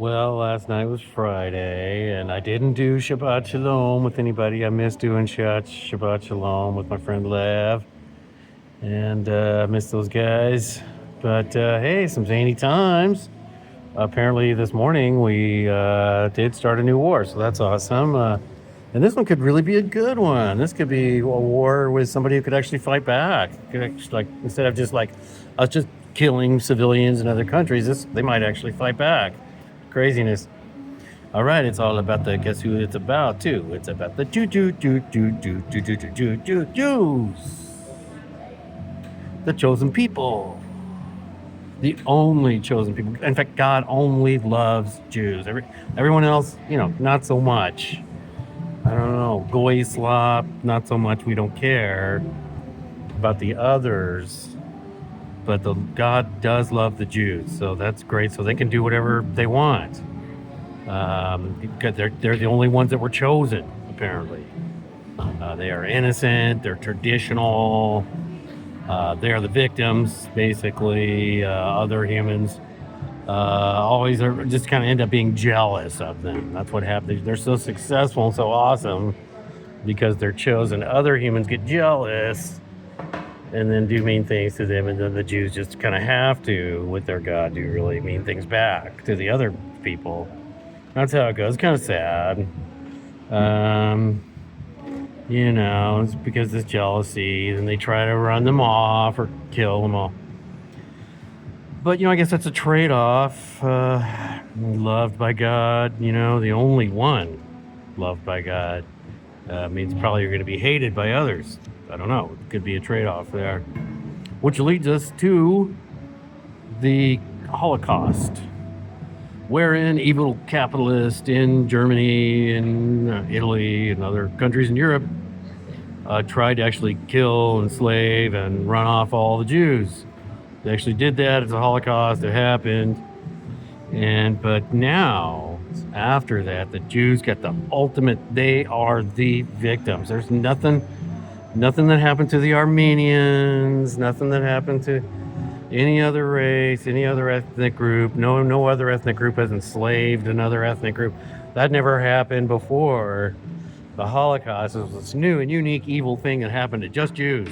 Well, last night was Friday, and I didn't do Shabbat Shalom with anybody. I missed doing Shabbat Shalom with my friend Lev, and I missed those guys. But hey, some zany times. Apparently, this morning we did start a new war, so that's awesome. And this one could really be a good one. This could be a war with somebody who could actually fight back. Could actually, like, instead of just like us just killing civilians in other countries, they might actually fight back. Craziness. All right, it's all about the guess who it's about too. It's about the Jews, the chosen people, the only chosen people. In fact, God only loves Jews. Everyone else, not so much. I don't know, goy slop, not so much. We don't care about the others, but God does love the Jews, so that's great. So they can do whatever they want. Because they're the only ones that were chosen, apparently. They are innocent, they're traditional, they are the victims, basically. Other humans always are just kind of end up being jealous of them. That's what happens. They're so successful and so awesome because they're chosen. Other humans get jealous and then do mean things to them, and then the Jews just kind of have to, with their God, do really mean things back to the other people. That's how it goes. It's kind of sad. It's because this jealousy, and they try to run them off or kill them all. But, I guess that's a trade-off. Loved by God, the only one loved by God, means probably you're going to be hated by others. I don't know. It could be a trade-off there. Which leads us to the Holocaust, wherein evil capitalists in Germany and Italy and other countries in Europe tried to actually kill, enslave, and run off all the Jews. They actually did that. It's a Holocaust. It happened. But now, after that, the Jews get the ultimate. They are the victims. There's nothing that happened to the Armenians, nothing that happened to any other race, any other ethnic group. No other ethnic group has enslaved another ethnic group. That never happened before. The Holocaust was this new and unique evil thing that happened to just Jews.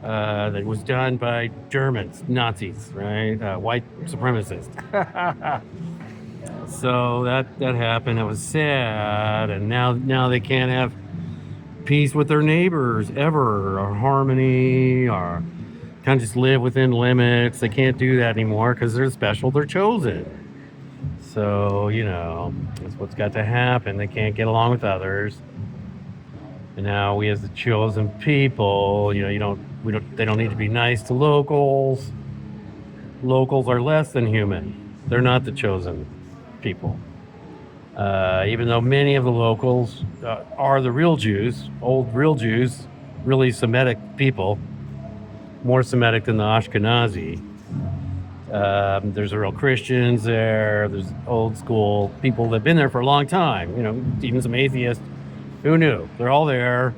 That was done by Germans, Nazis, right? White supremacists. So that happened. It was sad, and now they can't have peace with their neighbors ever, or harmony, or kind of just live within limits. They can't do that anymore because they're special. They're chosen. So that's what's got to happen. They can't get along with others. And now we, as the chosen people, they don't need to be nice to locals. Locals are less than human. They're not the chosen people. Even though many of the locals are the real Jews, old real Jews, really Semitic people, more Semitic than the Ashkenazi. There's real Christians there. There's old school people that have been there for a long time. Even some atheists. Who knew? They're all there,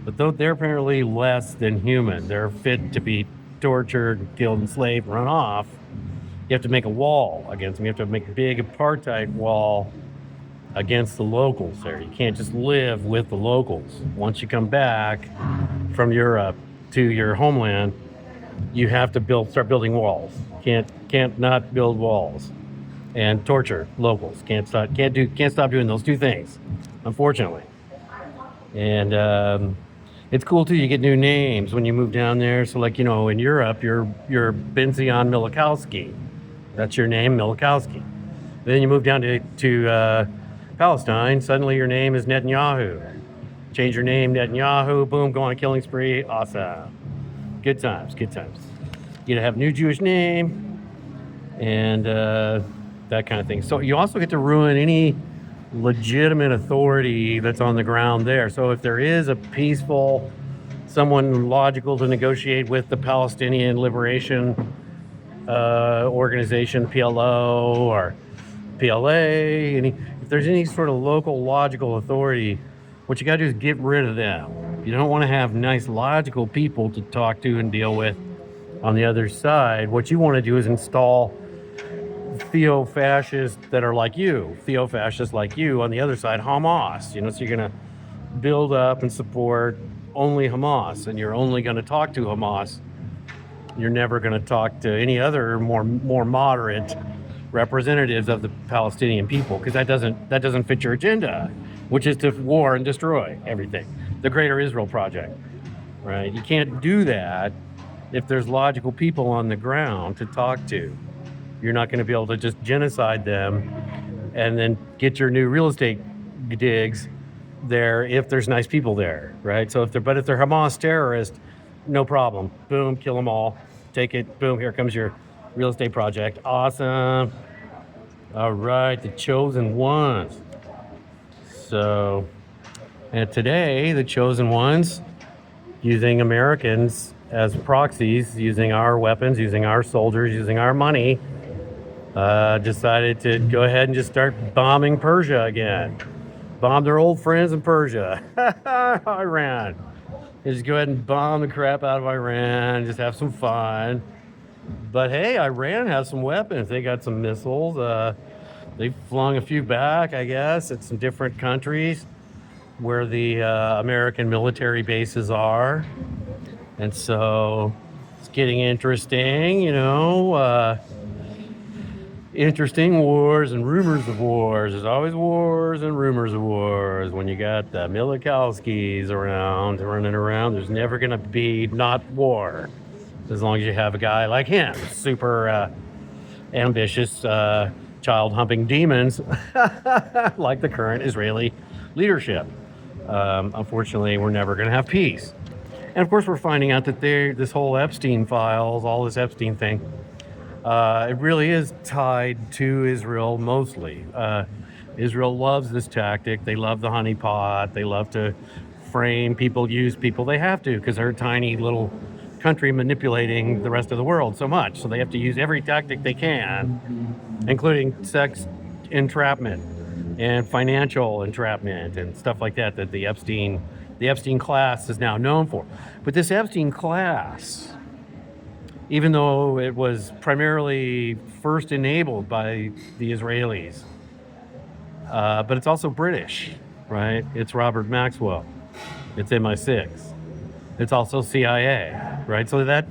but they're apparently less than human. They're fit to be tortured, killed, enslaved, run off. You have to make a wall against them. You have to make a big apartheid wall against the locals there. You can't just live with the locals. Once you come back from Europe to your homeland, you have to start building walls. Can't not build walls and torture locals. Can't stop doing those two things, unfortunately. And it's cool too. You get new names when you move down there. So, like, in Europe, you're Benzion Milikowski. That's your name, Milikowski. Then you move down to Palestine. Suddenly, your name is Netanyahu. Change your name, Netanyahu. Boom, go on a killing spree. Awesome. Good times. You get to have a new Jewish name and that kind of thing. So you also get to ruin any legitimate authority that's on the ground there. So if there is a peaceful, someone logical to negotiate with the Palestinian Liberation Organization, PLO or PLA, if there's any sort of local logical authority, what you got to do is get rid of them. You don't want to have nice logical people to talk to and deal with on the other side. What you want to do is install theo-fascists that are like you, theo-fascists like you. On the other side, Hamas. So you're going to build up and support only Hamas, and you're only going to talk to Hamas. You're never going to talk to any other more moderate representatives of the Palestinian people, because that doesn't fit your agenda, which is to war and destroy everything. The Greater Israel Project, right? You can't do that if there's logical people on the ground to talk to. You're not going to be able to just genocide them and then get your new real estate digs there if there's nice people there, right? So if they're Hamas terrorists, no problem. Boom, kill them all. Take it. Boom, here comes your real estate project. Awesome. All right, the chosen ones. So, and today, the chosen ones, using Americans as proxies, using our weapons, using our soldiers, using our money, decided to go ahead and just start bombing Persia again. Bomb their old friends in Persia. Iran. They just go ahead and bomb the crap out of Iran, just have some fun. But hey, Iran has some weapons. They got some missiles. They flung a few back, I guess, at some different countries where the American military bases are. And so it's getting interesting, interesting wars and rumors of wars. There's always wars and rumors of wars. When you got the Milikowskis around, running around, there's never going to be not war. As long as you have a guy like him, super ambitious, child-humping demons, like the current Israeli leadership. Unfortunately, we're never going to have peace. And of course, we're finding out that this whole Epstein files, all this Epstein thing, it really is tied to Israel mostly. Israel loves this tactic. They love the honeypot. They love to frame people, use people. They have to, because they're a tiny little country manipulating the rest of the world so much. So they have to use every tactic they can, including sex entrapment and financial entrapment and stuff like that the Epstein class is now known for. But this Epstein class, even though it was primarily first enabled by the Israelis, but it's also British, right? It's Robert Maxwell. It's MI6. It's also CIA, right? So that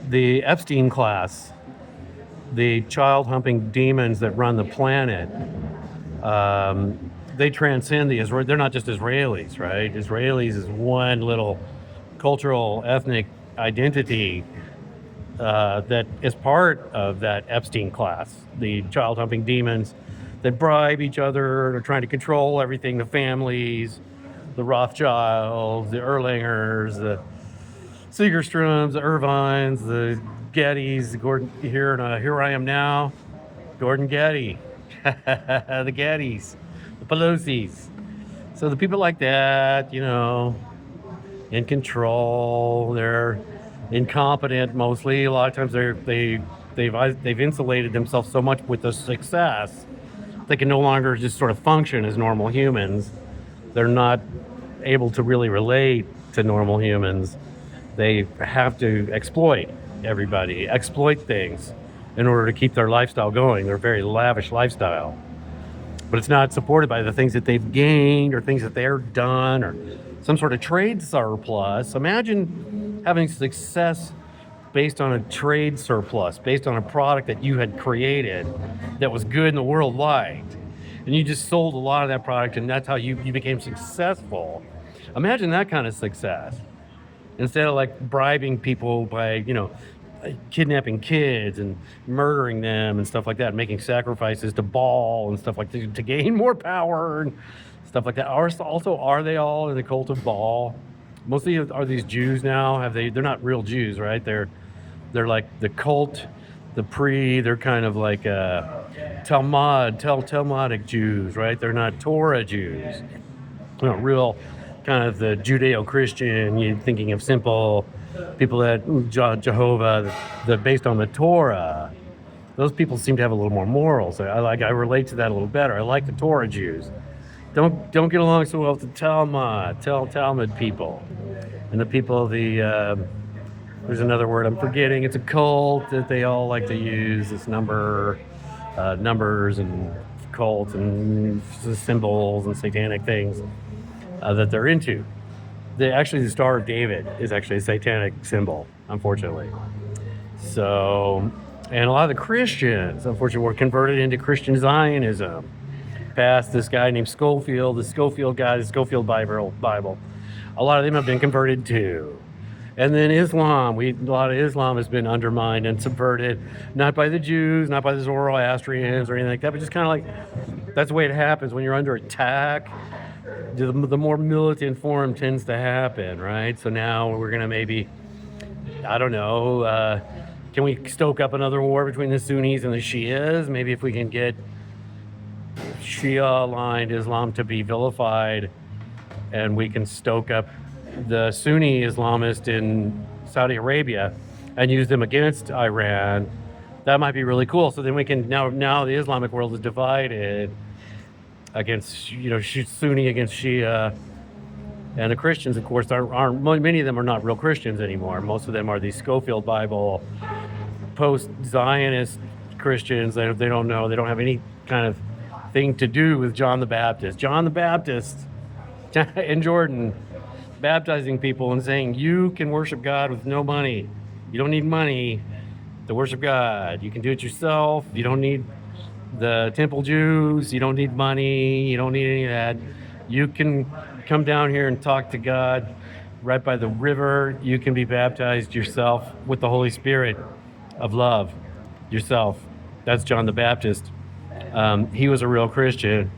the Epstein class, the child-humping demons that run the planet, they transcend the Israel. They're not just Israelis, right? Israelis is one little cultural, ethnic identity that is part of that Epstein class. The child-humping demons that bribe each other, are trying to control everything, the families, the Rothschilds, the Erlangers, the Segerstroms, the Irvines, the Gettys, Gordon here I Am Now, Gordon Getty, the Gettys, the Pelosi's. So the people like that, in control, they're incompetent mostly. A lot of times they've insulated themselves so much with the success, they can no longer just sort of function as normal humans. They're not able to really relate to normal humans. They have to exploit everybody, exploit things in order to keep their lifestyle going, their very lavish lifestyle. But it's not supported by the things that they've gained or things that they're done or some sort of trade surplus. Imagine having success based on a trade surplus, based on a product that you had created that was good and the world liked. And you just sold a lot of that product, and that's how you became successful. Imagine that kind of success. Instead of like bribing people by, kidnapping kids and murdering them and stuff like that, making sacrifices to Baal and stuff like that to gain more power and stuff like that. Are they all in the cult of Baal? Mostly are these Jews now? They're not real Jews, right? They're like the cult, they're kind of like Talmudic Jews, right? They're not Torah Jews. Real kind of the Judeo-Christian, you're thinking of simple people that Jehovah, based on the Torah. Those people seem to have a little more morals. I relate to that a little better. I like the Torah Jews. Don't get along so well with the Talmud people. And the people, there's another word I'm forgetting. It's a cult that they all like to use, this number numbers and cults and symbols and satanic things that they're into. Actually, the Star of David is actually a satanic symbol, unfortunately. So, and a lot of the Christians, unfortunately, were converted into Christian Zionism. Past this guy named Schofield, the Schofield guy, the Schofield Bible. A lot of them have been converted too. And then Islam, a lot of Islam has been undermined and subverted, not by the Jews, not by the Zoroastrians or anything like that, but just kind of like, that's the way it happens when you're under attack. The more militant form tends to happen, right? So now we're going to maybe, I don't know, can we stoke up another war between the Sunnis and the Shias? Maybe if we can get Shia-aligned Islam to be vilified, and we can stoke up the Sunni Islamist in Saudi Arabia and use them against Iran. That might be really cool. So then we can now the Islamic world is divided against Sunni against Shia, and the Christians, of course, aren't many of them are not real Christians anymore. Most of them are these Schofield Bible post-Zionist Christians. They don't know. They don't have any kind of thing to do with John the Baptist. John the Baptist in Jordan, baptizing people and saying, you can worship God with no money. You don't need money to worship God. You can do it yourself. You don't need the temple Jews. You don't need money. You don't need any of that. You can come down here and talk to God right by the river. You can be baptized yourself with the Holy Spirit of love yourself. That's John the Baptist. He was a real Christian.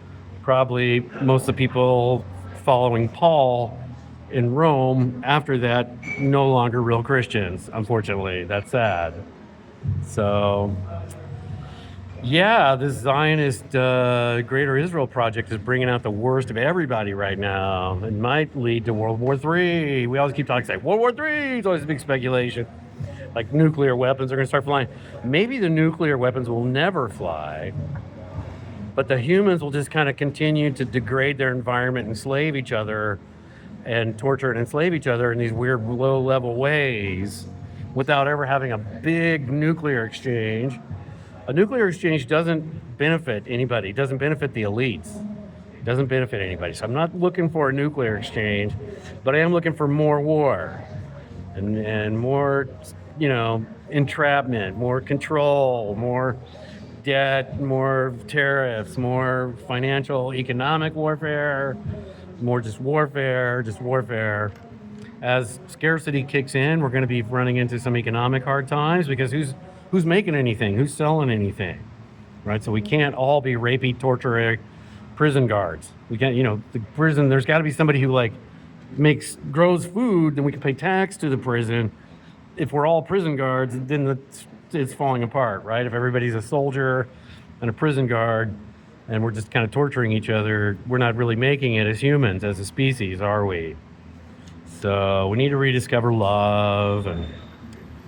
Probably most of the people following Paul in Rome after that, no longer real Christians, unfortunately. That's sad. So, yeah, this Zionist Greater Israel Project is bringing out the worst of everybody right now. It might lead to World War III. We always keep talking, like, World War III! It's always a big speculation. Like nuclear weapons are going to start flying. Maybe the nuclear weapons will never fly, but the humans will just kind of continue to degrade their environment, enslave each other, and torture and enslave each other in these weird low-level ways without ever having a big nuclear exchange. A nuclear exchange doesn't benefit anybody. It doesn't benefit the elites. It doesn't benefit anybody. So I'm not looking for a nuclear exchange, but I am looking for more war and more, entrapment, more control, more debt, more tariffs, more financial, economic warfare, more just warfare. As scarcity kicks in, we're going to be running into some economic hard times because who's making anything? Who's selling anything? Right? So we can't all be rapey, torturing prison guards. We can't, the prison, there's got to be somebody who grows food, then we can pay tax to the prison. If we're all prison guards, then it's falling apart, right? If everybody's a soldier and a prison guard and we're just kind of torturing each other, we're not really making it as humans, as a species, are we? So we need to rediscover love and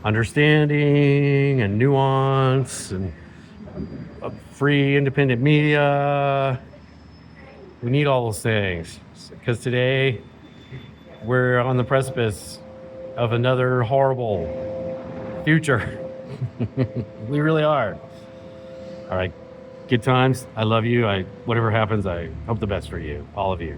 understanding and nuance and free, independent media. We need all those things because today we're on the precipice of another horrible future. We really are. All right. Good times. I love you. Whatever happens, I hope the best for you, all of you.